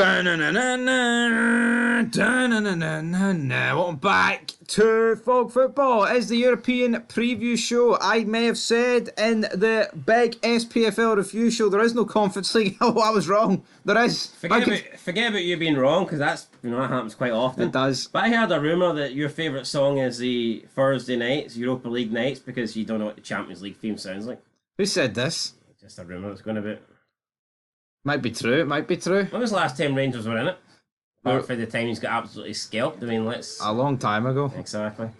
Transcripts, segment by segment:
Welcome back to Fog Football. It is the European preview show. I may have said in the big SPFL review show there is no Conference League. Oh, I was wrong. There is. Forget about you being wrong, because that's, that happens quite often. It does. But I heard a rumour that your favourite song is the Thursday nights, Europa League nights, because you don't know what the Champions League theme sounds like. Who said this? Just a rumour that's going about. Might be true. It might be true. When was the last time Rangers were in it? Apart from the time he's got absolutely scalped. I mean, let's... A long time ago. Exactly.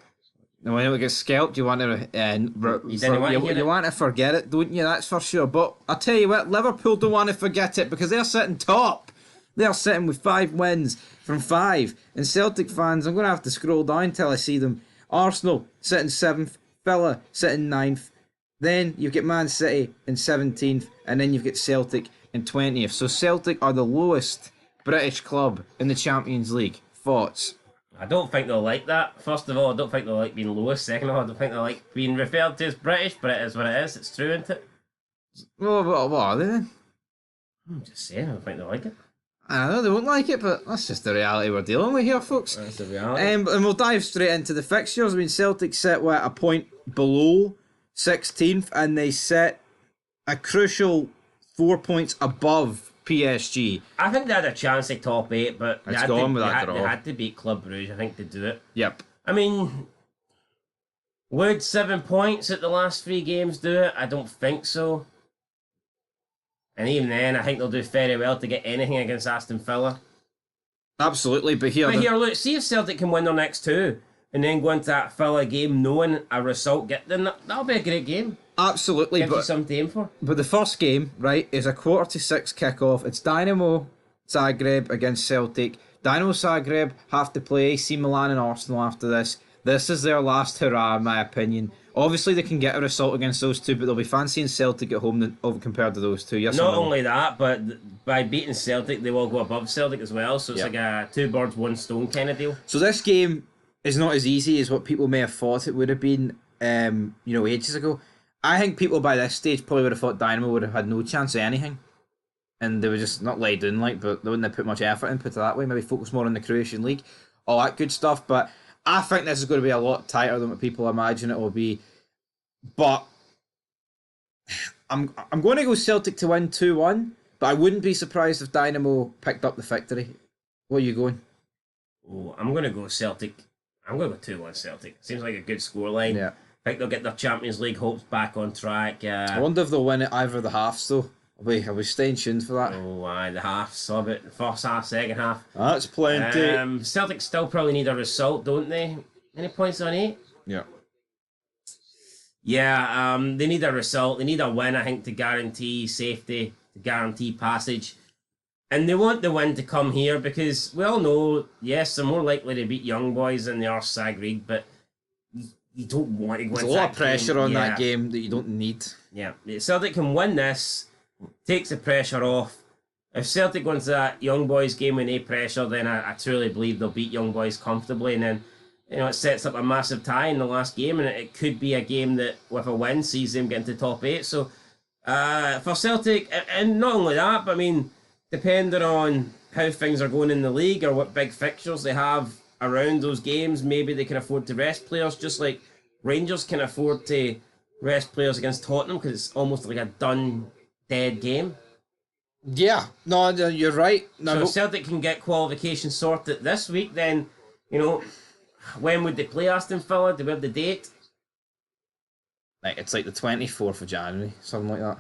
And when it gets scalped, you want to you want to forget it, don't you? That's for sure. But I'll tell you what, Liverpool don't want to forget it because they're sitting top. They're sitting with 5 wins from 5. And Celtic fans, I'm going to have to scroll down till I see them. Arsenal sitting 7th, Villa sitting 9th. Then you get Man City in 17th, and then you've got Celtic in 20th. So Celtic are the lowest British club in the Champions League. Thoughts? I don't think they'll like that. First of all, I don't think they'll like being lowest. Second of all, I don't think they'll like being referred to as British, but it is what it is. It's true, isn't it? Well, what are they then? I'm just saying, I don't think they'll like it. I know they won't like it, but that's just the reality we're dealing with here, folks. That's the reality. And we'll dive straight into the fixtures. I mean, Celtic sit a point below 16th, and they sit a crucial 4 points above PSG. I think they had a chance at top 8, but they had to beat Club Brugge, I think, to do it. Yep. I mean, would 7 points at the last 3 games do it? I don't think so. And even then, I think they'll do very well to get anything against Aston Villa. Absolutely, but here, look, see if Celtic can win their next 2, and then go into that Villa game knowing a result, then that'll be a great game. Absolutely, Gives you something to aim for. But the first game, right, is a 5:45 kick-off. It's Dynamo Zagreb against Celtic. Dynamo Zagreb have to play AC Milan and Arsenal after this. This is their last hurrah, in my opinion. Obviously, they can get a result against those two, but they'll be fancying Celtic at home compared to those two. Yes, not only that, but by beating Celtic, they will go above Celtic as well. So it's like a 2 birds, 1 stone kind of deal. So this game is not as easy as what people may have thought it would have been, ages ago. I think people by this stage probably would have thought Dynamo would have had no chance of anything. And they were just not laid in, but they wouldn't have put much effort in, put it that way. Maybe focus more on the Croatian League, all that good stuff. But I think this is going to be a lot tighter than what people imagine it will be. But I'm going to go Celtic to win 2-1, but I wouldn't be surprised if Dynamo picked up the victory. Where are you going? Oh, I'm going to go Celtic. I'm going to go 2-1 Celtic. Seems like a good scoreline. Yeah. I think they'll get their Champions League hopes back on track. I wonder if they'll win it either of the halves, though. Are we staying tuned for that? Oh, aye, the halves. Saw it. The first half, second half. That's plenty. Celtic still probably need a result, don't they? Any points on 8? Yeah. Yeah, they need a result. They need a win, I think, to guarantee safety, to guarantee passage. And they want the win to come here because we all know, yes, they're more likely to beat Young Boys than they are Zagreb, but you don't want to go into that. There's a lot of pressure on that game that you don't need. Yeah, Celtic can win this, takes the pressure off. If Celtic go into that Young Boys game with no pressure, then I truly believe they'll beat Young Boys comfortably, and then it sets up a massive tie in the last game, and it could be a game that, with a win, sees them get into top 8. So, for Celtic, and not only that, but I mean, depending on how things are going in the league or what big fixtures they have around those games, maybe they can afford to rest players, just like Rangers can afford to rest players against Tottenham because it's almost like a done, dead game. Yeah, no, you're right. No, so if Celtic can get qualification sorted this week, then, when would they play Aston Villa? Do we have the date? It's like the 24th of January, something like that.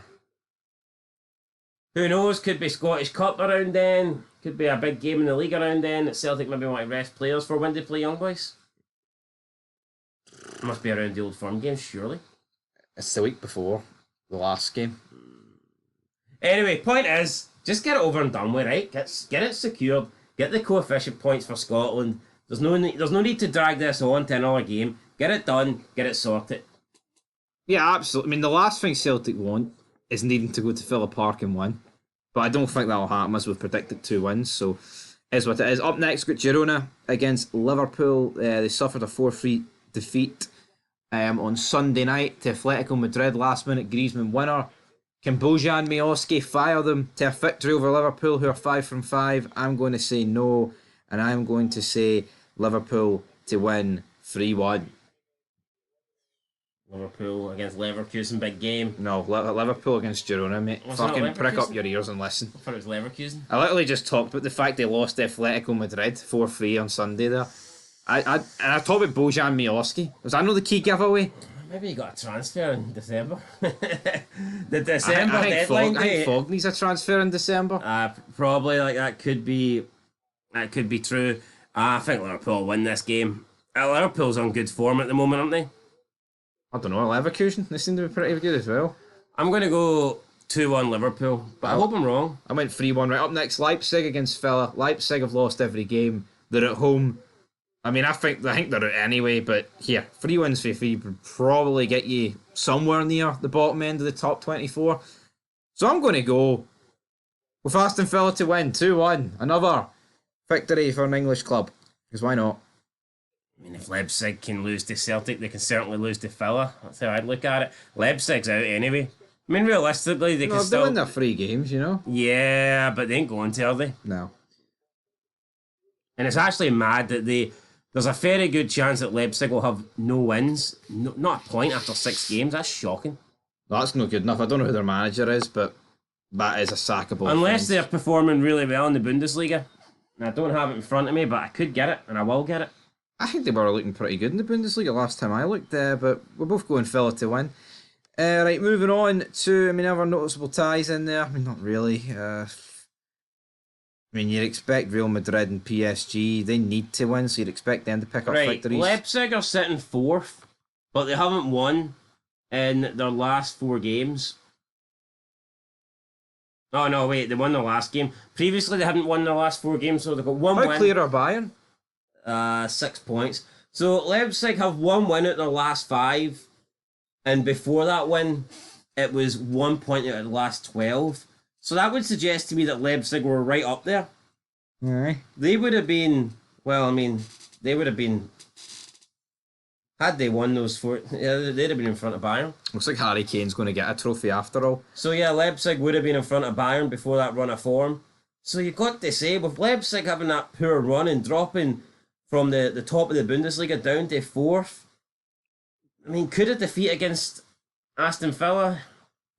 Who knows? Could be Scottish Cup around then. Could be a big game in the league around then that Celtic maybe want to rest players for when they play Young Boys. Must be around the Old Firm games, surely. It's the week before the last game. Anyway, point is, just get it over and done with, right? Get it secured. Get the coefficient points for Scotland. There's no need to drag this on to another game. Get it done. Get it sorted. Yeah, absolutely. I mean, the last thing Celtic want is needing to go to Villa Park and win. But I don't think that'll happen as we've predicted 2 wins. So, is what it is. Up next, got Girona against Liverpool. They suffered a 4-3 defeat on Sunday night to Atletico Madrid. Last minute Griezmann winner. Can Bojan Miłoski fire them to a victory over Liverpool, who are 5 from 5? I'm going to say no, and I'm going to say Liverpool to win 3-1. Liverpool against Leverkusen, big game. No, Liverpool against Girona, mate. Fucking prick up your ears and listen. I thought it was Leverkusen. I literally just talked about the fact they lost to Atletico Madrid 4-3 on Sunday there. I talked about Bojan Miłoski. Was that not the key giveaway? Maybe he got a transfer in December. The December deadline. I think Fog needs a transfer in December. Probably, like, that could be true. I think Liverpool will win this game. Liverpool's on good form at the moment, aren't they? I don't know, Leverkusen, they seem to be pretty good as well. I'm going to go 2-1 Liverpool, but I hope I'm wrong. I went 3-1. Right up next, Leipzig against Villa. Leipzig have lost every game. They're at home. I mean, I think they're out anyway, but here, 3 wins for free would probably get you somewhere near the bottom end of the top 24. So I'm going to go with Aston Villa to win 2-1. Another victory for an English club, because why not? I mean, if Leipzig can lose to Celtic, they can certainly lose to Villa. That's how I'd look at it. Leipzig's out anyway. I mean, realistically, they can still win their 3 games, you know? Yeah, but they ain't going to, are they? No. And it's actually mad that there's a very good chance that Leipzig will have no wins, not a point after 6 games. That's shocking. That's not good enough. I don't know who their manager is, but that is a sackable Unless they're performing really well in the Bundesliga. And I don't have it in front of me, but I could get it, and I will get it. I think they were looking pretty good in the Bundesliga last time I looked, but we're both going Villa to win. Right, moving on to, other noticeable ties in there. Not really. You'd expect Real Madrid and PSG. They need to win, so you'd expect them to pick up victories. Leipzig are sitting 4th, but they haven't won in their last 4 games. Oh, no, wait, they won their last game. Previously, they hadn't won their last 4 games, so they've got 1 win. How clear are Bayern? 6 points. So Leipzig have 1 win out of their last 5, and before that win, it was 1 point out of the last 12. So that would suggest to me that Leipzig were right up there. Aye. They would have been, they would have been, had they won those 4, they'd have been in front of Bayern. Looks like Harry Kane's going to get a trophy after all. So yeah, Leipzig would have been in front of Bayern before that run of form. So you've got to say, with Leipzig having that poor run and dropping from the top of the Bundesliga down to 4th, could a defeat against Aston Villa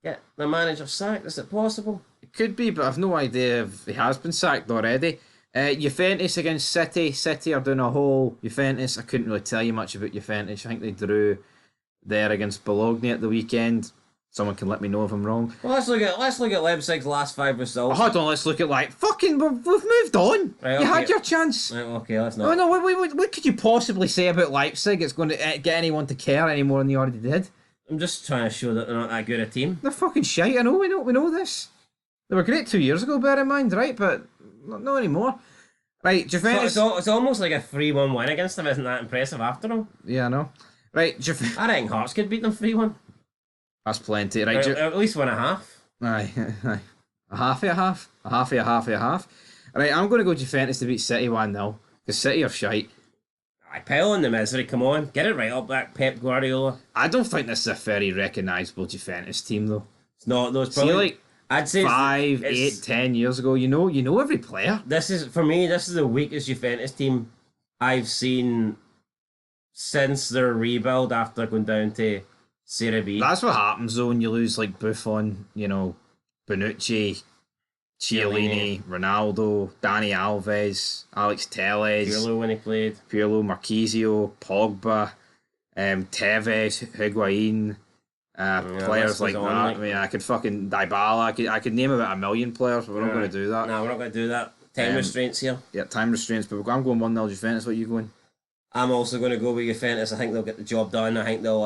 get the manager sacked? Is it possible? It could be, but I've no idea if he has been sacked already. Juventus against City. City are doing a whole Juventus. I couldn't really tell you much about Juventus. I think they drew there against Bologna at the weekend. Someone can let me know if I'm wrong. Well, let's look at Leipzig's last 5 results. Hold on, let's look at we've moved on. Right, you had your chance. Right, okay, let's not. Oh no, what could you possibly say about Leipzig? It's going to get anyone to care any more than you already did. I'm just trying to show that they're not that good a team. They're fucking shite. I know. We know this. They were great 2 years ago, bear in mind, right? But not anymore. Right, Juventus. So it's almost like a 3-1 win against them. Isn't that impressive after all? Yeah, I know. Right, Juventus. I reckon Hearts could beat them 3-1. That's plenty, right? Or at least 1.5. Aye. A half. Right, I'm going to go Juventus to beat City 1-0, because City are shite. I pile on the misery, come on. Get it right up, that Pep Guardiola. I don't think this is a very recognisable Juventus team, though. It's not, though. It's probably... I'd say 5, 8, 10 years ago, you know every player. This is the weakest Juventus team I've seen since their rebuild after going down to Serie B. That's what happens though when you lose like Buffon, Bonucci, Chiellini, Ronaldo, Dani Alves, Alex Telles, Pirlo when he played, Marquisio, Pogba, Tevez, Higuain. Players like that. I could fucking Dybala. I could name about 1 million players, but we're not going to do that. No, we're not going to do that. Time restraints here. Yeah, time restraints. But I'm going 1-0 Juventus. What are you going? I'm also going to go with Juventus. I think they'll get the job done. I think they'll.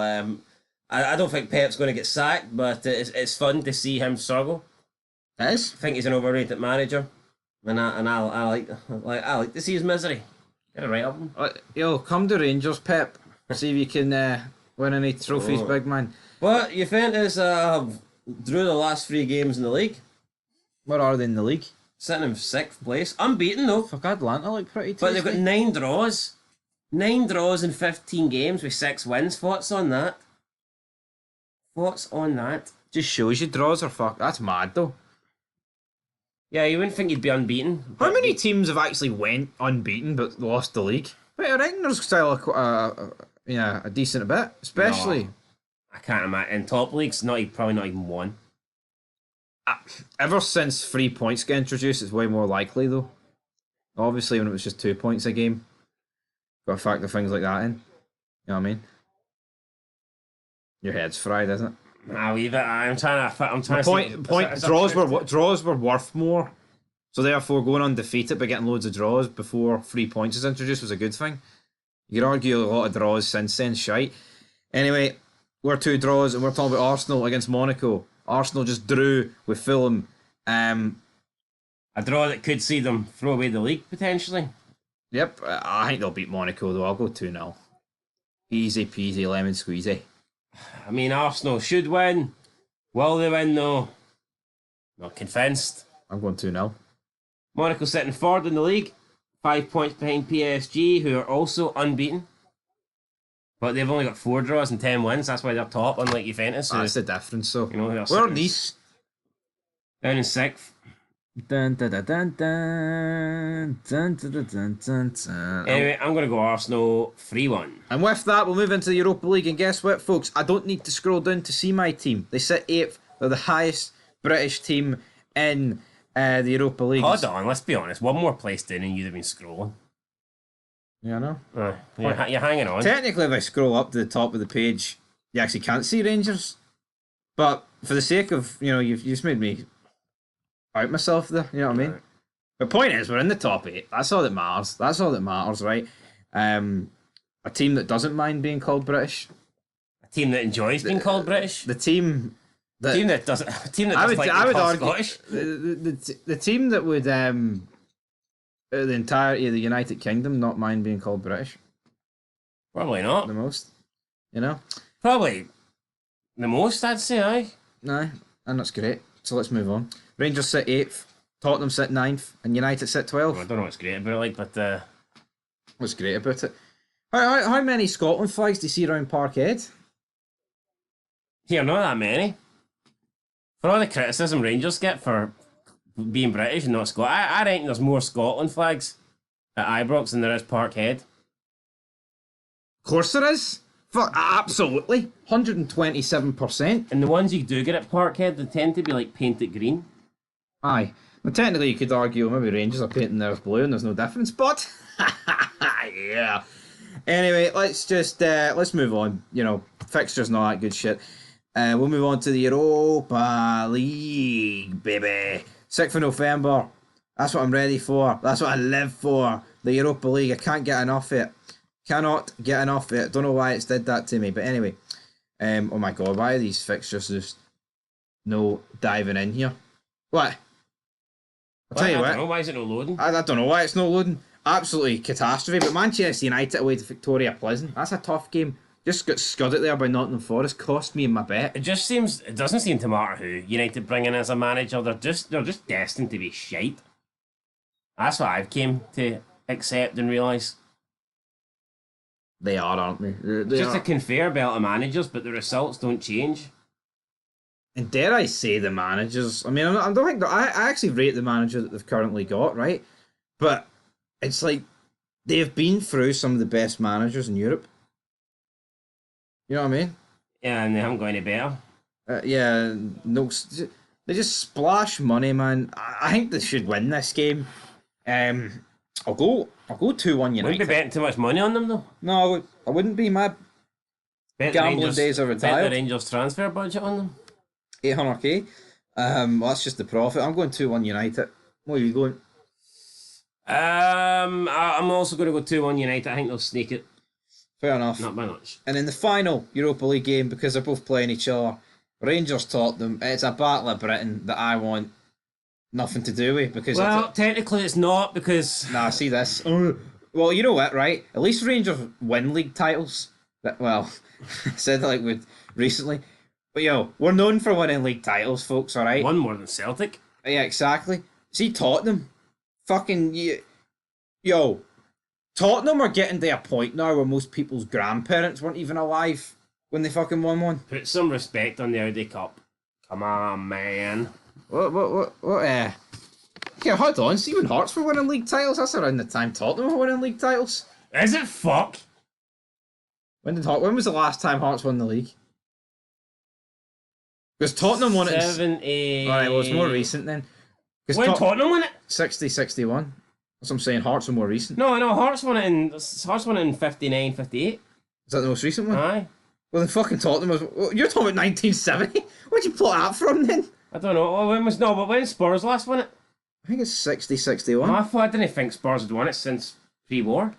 I don't think Pep's going to get sacked, but it's fun to see him struggle. It is. I think he's an overrated manager, and I like to see his misery. Get it right up him. Come to Rangers, Pep. See if you can win any trophies, big man. But Juventus drew the last 3 games in the league. Where are they in the league? Sitting in 6th place. Unbeaten though. Fuck, Atlanta look pretty tasty. But they've got 9 draws. 9 draws in 15 games with 6 wins. Thoughts on that? Just shows you draws are fuck. That's mad though. Yeah, you wouldn't think you'd be unbeaten. How many teams have actually went unbeaten but lost the league? But I reckon there's still a decent bit, especially. No, I can't imagine. In top leagues, probably not even one. Ever since 3 points get introduced, it's way more likely though. Obviously, when it was just 2 points a game, got to factor things like that in. You know what I mean? Your head's fried, isn't it? I'll leave it. I'm trying to. Draws were worth more, so therefore going undefeated by getting loads of draws before 3 points is introduced was a good thing. You could argue a lot of draws since then, shite. Anyway, we're 2 draws and we're talking about Arsenal against Monaco. Arsenal just drew with Fulham. A draw that could see them throw away the league potentially. Yep, I think they'll beat Monaco though. I'll go 2-0. Easy peasy lemon squeezy. I mean, Arsenal should win. Will they win though? Not convinced. I'm going 2-0. Monaco sitting 4rd in the league, 5 points behind PSG, who are also unbeaten. But they've only got 4 draws and 10 wins. That's why they're top, unlike Juventus. That's the difference. So you know, we're Nice down in 6th. Dun, dun, dun, dun, dun, dun, dun, dun, dun, dun. Anyway, I'm going to go Arsenal 3-1. And with that, we'll move into the Europa League. And guess what, folks? I don't need to scroll down to see my team. They sit 8th. They're the highest British team in the Europa League. Hold on, let's be honest. One more place down and you'd have been scrolling. Yeah, I know. You're hanging on. Technically, if I scroll up to the top of the page, you actually can't see Rangers. But for the sake of, you've just made me out myself there, you know what I mean? Right. The point is, we're in the top 8. That's all that matters. Right? A team that doesn't mind being called British. A team that enjoys being called British. The team that doesn't. A team that doesn't like being called Scottish. The team that would the entirety of the United Kingdom not mind being called British. Probably not. The most, Probably the most, I'd say. Aye. No, and that's great. So let's move on. Rangers sit 8th, Tottenham sit 9th, and United sit 12th. Well, I don't know what's great about it, but what's great about it? How many Scotland flags do you see around Parkhead? Here, not that many. For all the criticism Rangers get for being British and not Scottish, I reckon there's more Scotland flags at Ibrox than there is Parkhead. Of course there is. Fuck, absolutely. 127%. And the ones you do get at Parkhead, they tend to be like painted green. Aye. Well, technically you could argue maybe Rangers are painting theirs blue and there's no difference, but yeah. Anyway, let's move on. Fixtures and all that good shit. We'll move on to the Europa League, baby. 6th of November. That's what I'm ready for. That's what I live for. The Europa League. I can't get enough of it. Cannot get enough of it. Don't know why it's did that to me. But anyway. Oh my god, why are these fixtures just no diving in here? What? I'll tell you what. I don't know. Why is it not loading? I don't know why it's not loading. Absolutely catastrophe. But Manchester United away to Victoria Pleasant. That's a tough game. Just got scudded there by Nottingham Forest. Cost me my bet. It doesn't seem to matter who United bring in as a manager. They're just destined to be shite. That's what I've came to accept and realise. They are, aren't they? Just a conveyor belt of managers, but the results don't change. And dare I say the managers? I mean, I don't think I actually rate the manager that they've currently got, right? But it's like they've been through some of the best managers in Europe. You know what I mean? Yeah, and they haven't got any better. Yeah, no, they just splash money, man. I think they should win this game. I'll go 2-1 United. Wouldn't be betting too much money on them though. No, I wouldn't be. My gambling days are retired. Bet the Rangers transfer budget on them. 800k. Well, that's just the profit. I'm going 2-1 United. What are you going? I'm also going to go 2-1 United. I think they'll sneak it. Fair enough. Not by much. And in the final Europa League game, because they're both playing each other, Rangers Tottenham. It's a battle of Britain that I want nothing to do with because. Well, technically it's not because. Nah, see this. Well, you know what, right? At least Rangers win league titles. Well, I said that like with recently, but we're known for winning league titles, folks. All right. One more than Celtic. Yeah, exactly. See Tottenham, fucking Tottenham are getting to a point now where most people's grandparents weren't even alive when they fucking won one. Put some respect on the Audi Cup. Come on, man. What, okay, hold on. See when Hearts were winning league titles? That's around the time Tottenham were winning league titles. Is it fuck? When was the last time Hearts won the league? Because Tottenham won it 70... Alright, well, it's more recent then. When Tottenham won it? 60-61. That's what I'm saying. Hearts are more recent. No, Hearts won it in 59, 58. Is that the most recent one? Aye. Well, then fucking Tottenham was... You're talking about 1970? Where'd you pull that from then? I don't know. When Spurs last won it? I think it's 60-61. I didn't think Spurs had won it since pre-war.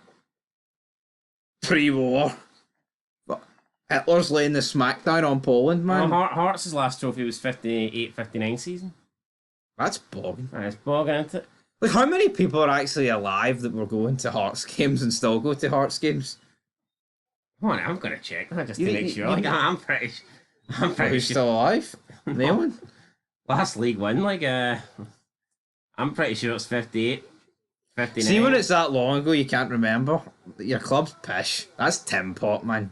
Pre-war. But Hitler's laying the smackdown on Poland, man. Hearts' last trophy was 58-59 season. That's bogging. It's bogging, isn't it? Like, how many people are actually alive that were going to Hearts games and still go to Hearts games? Come on, I'm gonna check that just to make sure. I'm pretty Who's sure. still alive? No one? Last League win, I'm pretty sure it's 58, 59. See, when it's that long ago, you can't remember. Your club's pish. That's Tim Pot, man.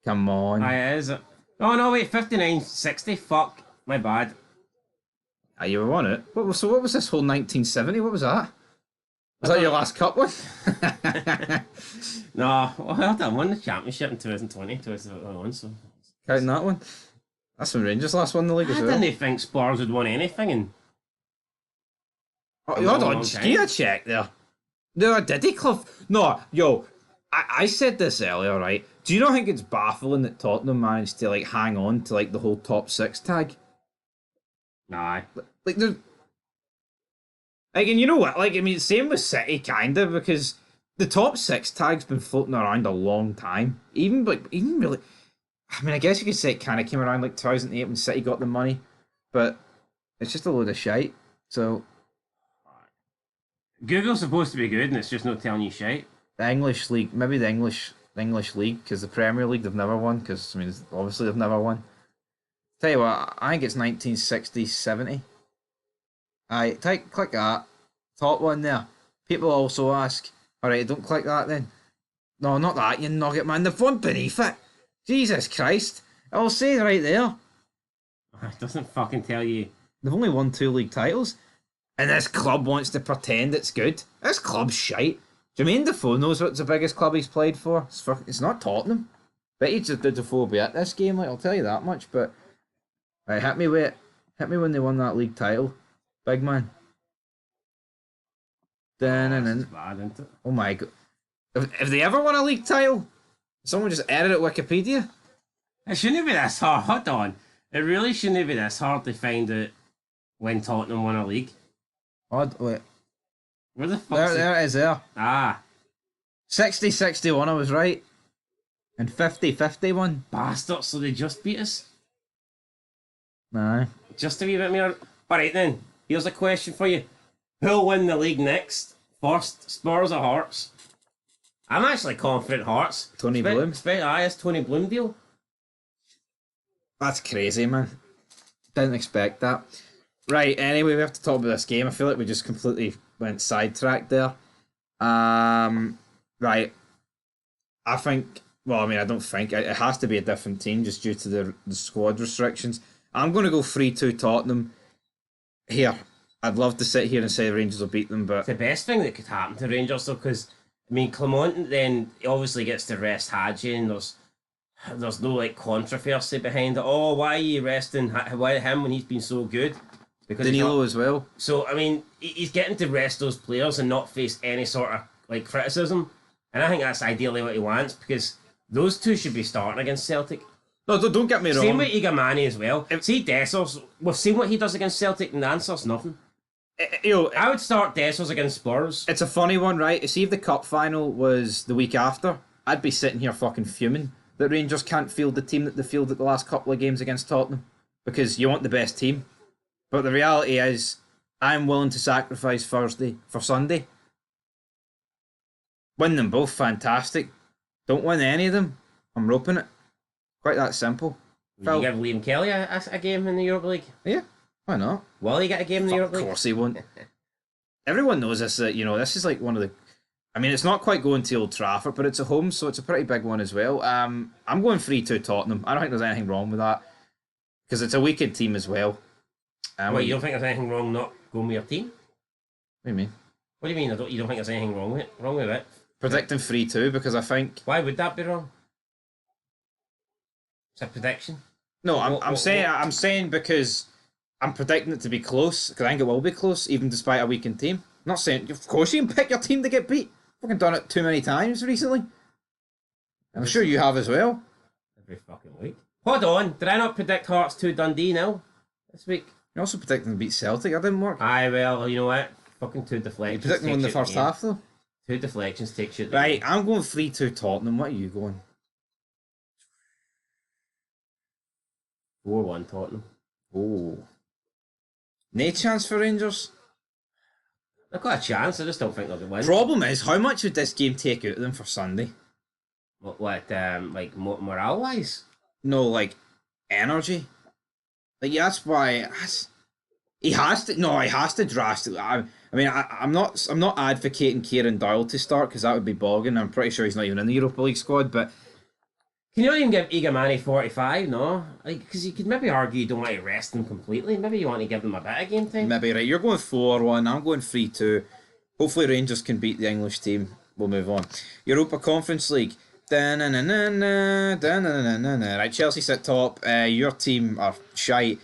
Come on. Aye, is it? Oh no, wait, 59, 60. Fuck, my bad. Ah, you won it. What was this whole 1970? What was that? Was that your last cup one? No, well, I won the championship in 2020, 2021, so... Counting that one? That's when Rangers last won the league as well. I didn't think Spurs had won anything in... Oh, hold on, give me a check there. No, did he, Cliff? No, yo, I said this earlier, right? Do you not think it's baffling that Tottenham managed to, like, hang on to, like, the whole top six tag? Nah. Like, there's... Like, and you know what? Like, I mean, same with City, kind of, because the top six tag's been floating around a long time. Even really... I mean, I guess you could say it kind of came around, like, 2008 when City got the money, but it's just a load of shite, so... Google's supposed to be good, and it's just not telling you shite. The English League, maybe the English League, because the Premier League they've never won, because, I mean, obviously they've never won. Tell you what, I think it's 1960-70. Aye, click that. Top one there. People also ask, alright, don't click that then. No, not that, you nugget man. They've won beneath it. Jesus Christ. I'll say right there. It doesn't fucking tell you. They've only won 2 league titles. And this club wants to pretend it's good. This club's shite. Jermaine Defoe knows what's the biggest club he's played for. It's not Tottenham. Bet he just did Defoe be at this game, like, I'll tell you that much, but... Right, hit me when they won that league title. Big man. That's bad, isn't it? Oh my god. Have they ever won a league title? Someone just edited Wikipedia? It shouldn't be this hard. Hold on. It really shouldn't be this hard to find out when Tottenham won a league. Wait. Where the fuck there it is there. Ah. 60-61, I was right. And 50-51. Bastards, so they just beat us? Nah. Just a wee bit more. Alright then, here's a question for you. Who'll win the league next? First, Spurs or Hearts? I'm actually confident Hearts. Tony Bloom? It's Tony Bloom deal. That's crazy, man. Didn't expect that. Right, anyway, we have to talk about this game. I feel like we just completely went sidetracked there. Right. I think... Well, I mean, I don't think. It has to be a different team just due to the squad restrictions. I'm going to go 3-2 Tottenham. Here, I'd love to sit here and say Rangers will beat them, but... It's the best thing that could happen to Rangers, though, because, I mean, Clement then obviously gets to rest Hadji, and there's no, like, controversy behind it. Oh, why are you resting him when he's been so good? Because Danilo as well. So, I mean, he's getting to rest those players and not face any sort of, like, criticism. And I think that's ideally what he wants, because those two should be starting against Celtic. No, don't get me wrong. Same with Igamani as well. See Dessers, we've seen what he does against Celtic, and the answer's nothing. I would start Dessers against Spurs. It's a funny one, right? See if the cup final was the week after, I'd be sitting here fucking fuming that Rangers can't field the team that they fielded the last couple of games against Tottenham, because you want the best team. But the reality is, I'm willing to sacrifice Thursday for Sunday. Win them both, fantastic. Don't win any of them, I'm roping it. Quite that simple. Will you give Liam Kelly a game in the Europa League? Yeah, why not? Will he get a game in the Europa League? Of course he won't. Everyone knows this, that, you know, this is like one of the... I mean, it's not quite going to Old Trafford, but it's a home, so it's a pretty big one as well. I'm going 3-2 Tottenham. I don't think there's anything wrong with that. Because it's a weekend team as well. Wait, you don't think there's anything wrong not going with your team? What do you mean? What do you mean? You don't think there's anything wrong with it? Wrong with it? Predicting 3-2 because I think. Why would that be wrong? It's a prediction. No, I'm saying because I'm predicting it to be close because I think it will be close even despite a weakened team. I'm not saying of course you can pick your team to get beat. I've fucking done it too many times recently. I'm sure you have as well. Every fucking week. Hold on, did I not predict Hearts 2 Dundee nil this week? You're also predicting to beat Celtic. That didn't work. Aye, well, you know what? Fucking 2 deflections. You predicting in the first half though. 2 deflections takes you. Right, I'm going 3-2 Tottenham. What are you going? 4-1 Tottenham. Oh. No chance for Rangers? They've got a chance, I just don't think they'll win. Problem is, how much would this game take out of them for Sunday? What like morale wise? No, like energy. Like that's why he has to drastically. I'm not advocating Kieran Doyle to start because that would be bogging. I'm pretty sure he's not even in the Europa League squad, but. Can you not even give Igamani 45, no? Like, because you could maybe argue you don't want to rest him completely. Maybe you want to give them a bit of game time. Maybe, right. You're going 4-1, I'm going 3-2. Hopefully Rangers can beat the English team. We'll move on. Europa Conference League. Right, Chelsea sit top. Your team are shite.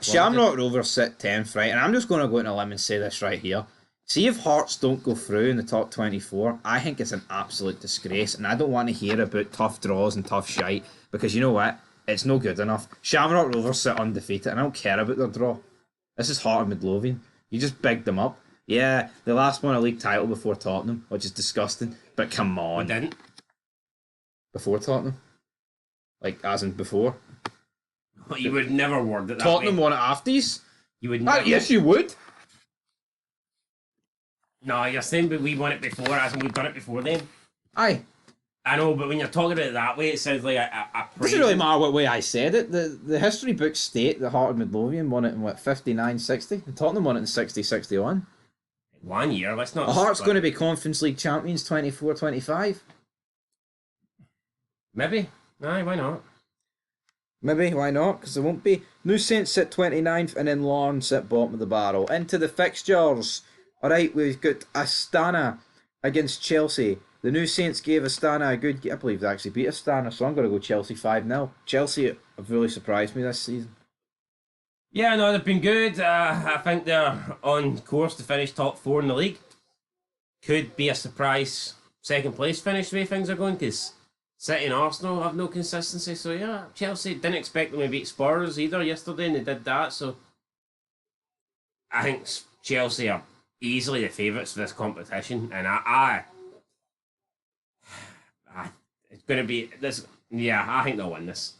Shamrock Rovers sit 10th, right? And I'm just going to go into a limb and say this right here. See if Hearts don't go through in the top 24, I think it's an absolute disgrace, and I don't want to hear about tough draws and tough shite, because you know what? It's no good enough. Shamrock Rovers sit undefeated, and I don't care about their draw. This is Heart of Midlothian. You just bigged them up. Yeah, the last won a league title before Tottenham, which is disgusting, but come on. We didn't. Before Tottenham? Like, as in before? You would never word it that Tottenham way. won it after these? You would never. Yes, you would. No, you're saying but we won it before, as in we've done it before then. Aye. I know, but when you're talking about it that way, it sounds like a It doesn't really matter what way I said it. The history books state that Heart of Midlothian won it in, 59-60? And Tottenham won it in 60-61. 1 year, let's not... The Heart's going to be Conference League champions 24-25. Maybe. Aye, why not? Maybe, why not? Because there won't be. New Saints sit 29th and then Larne sit bottom of the barrel. Into the fixtures. Alright, we've got Astana against Chelsea. The New Saints gave Astana a good... I believe they actually beat Astana, so I'm going to go Chelsea 5-0. Chelsea have really surprised me this season. Yeah, no, they've been good. I think they're on course to finish top 4 in the league. Could be a surprise second place finish the way things are going, because City and Arsenal have no consistency. So yeah, Chelsea didn't expect them to beat Spurs either yesterday, and they did that. So I think Chelsea are easily the favourites for this competition, and I it's going to be this. Yeah, I think they'll win this.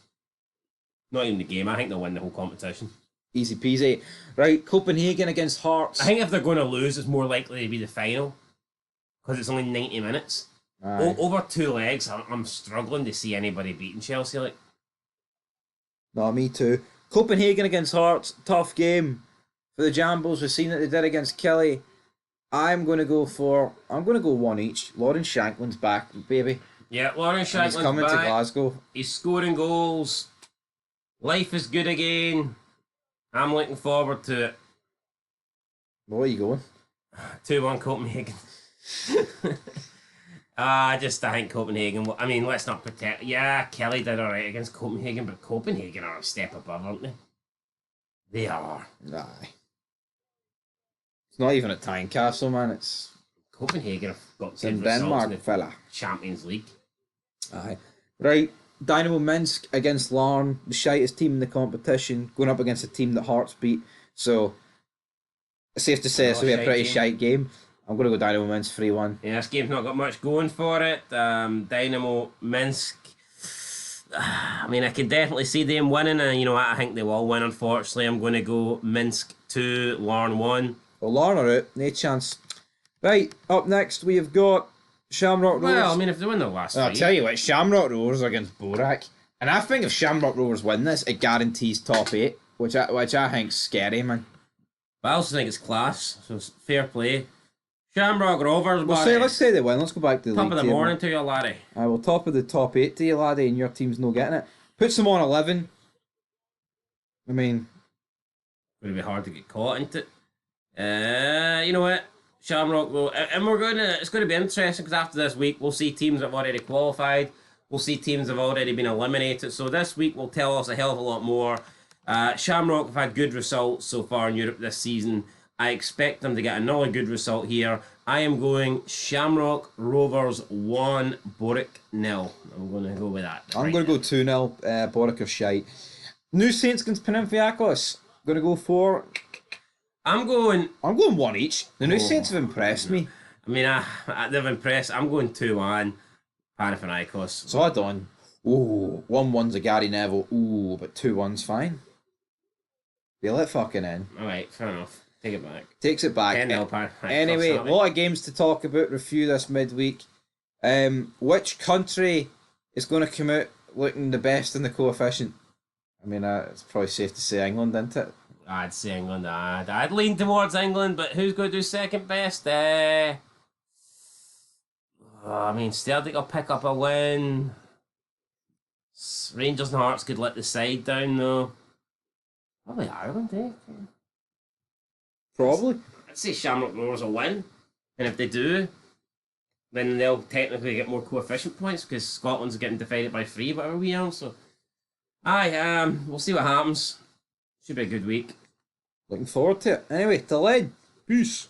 Not even the game. I think they'll win the whole competition. Easy peasy. Right, Copenhagen against Hearts. I think if they're going to lose, it's more likely to be the final, because it's only 90 minutes. Over 2 legs, I'm struggling to see anybody beating Chelsea. Like, no, me too. Copenhagen against Hearts, tough game for the Jambos. We've seen that they did against Kelly. I'm going to go 1 each. Lauren Shankland's back, baby. Yeah, Lauren Shankland's he's coming back. to Glasgow. He's scoring goals. Life is good again. I'm looking forward to it. Where are you going? 2-1 Copenhagen. I think Copenhagen... I mean, let's not pretend... Yeah, Kelly did alright against Copenhagen, but Copenhagen are a step above, aren't they? They are. Nah. It's not even at Tynecastle, man. It's... Copenhagen have got it's in Denmark, fella. Champions League. Aye. Right. Dynamo Minsk against Larne, the shittest team in the competition, going up against a team that Hearts beat. So, it's safe to say this will be a pretty shite game. I'm going to go Dynamo Minsk 3-1. Yeah, this game's not got much going for it. Dynamo Minsk, I mean, I can definitely see them winning, and you know what, I think they will win, unfortunately. I'm going to go Minsk 2, Larne 1. Well, Larne are out, no chance. Right, up next we have got Shamrock Rovers. Well, I mean, if they win the last I'll tell you what, Shamrock Rovers against Borac. And I think if Shamrock Rovers win this, it guarantees top 8, which I think's scary, man. But I also think it's class, so it's fair play. Shamrock Rovers, let's say they win. Let's go back to the top league of the table. morning to you, laddie. I will top of the top 8 to you, laddie, and your team's no getting it. Puts them on 11. I mean, going to be hard to get caught into it. You know what? Shamrock will, and it's going to be interesting because after this week, we'll see teams that have already qualified. We'll see teams that have already been eliminated. So this week will tell us a hell of a lot more. Shamrock have had good results so far in Europe this season. I expect them to get another good result here. I am going Shamrock Rovers 1, Borek 0. I'm going to go with that. I'm going to go 2-0. Borek are shite. New Saints against Panathinaikos. Going to go 4. I'm going 1 each. The New Saints have impressed me. I mean, they've impressed. I'm going 2-1 Panathinaikos. So I done. Ooh, 1-1's a Gary Neville. Ooh, but 2-1's fine. Feel it fucking in. Alright, fair enough. Take it back. Takes it back. Anyway, a lot of games to talk about, review this midweek. Which country is going to come out looking the best in the coefficient? I mean, it's probably safe to say England, isn't it? I'd say England. I'd lean towards England, but who's going to do second best? I mean, Celtic will pick up a win. Rangers and Hearts could let the side down, though. Probably Ireland, eh? Probably. I'd say Shamrock Rovers will win. And if they do, then they'll technically get more coefficient points because Scotland's getting divided by 3, whatever we are. So, we'll see what happens. Should be a good week. Looking forward to it. Anyway, till then, peace.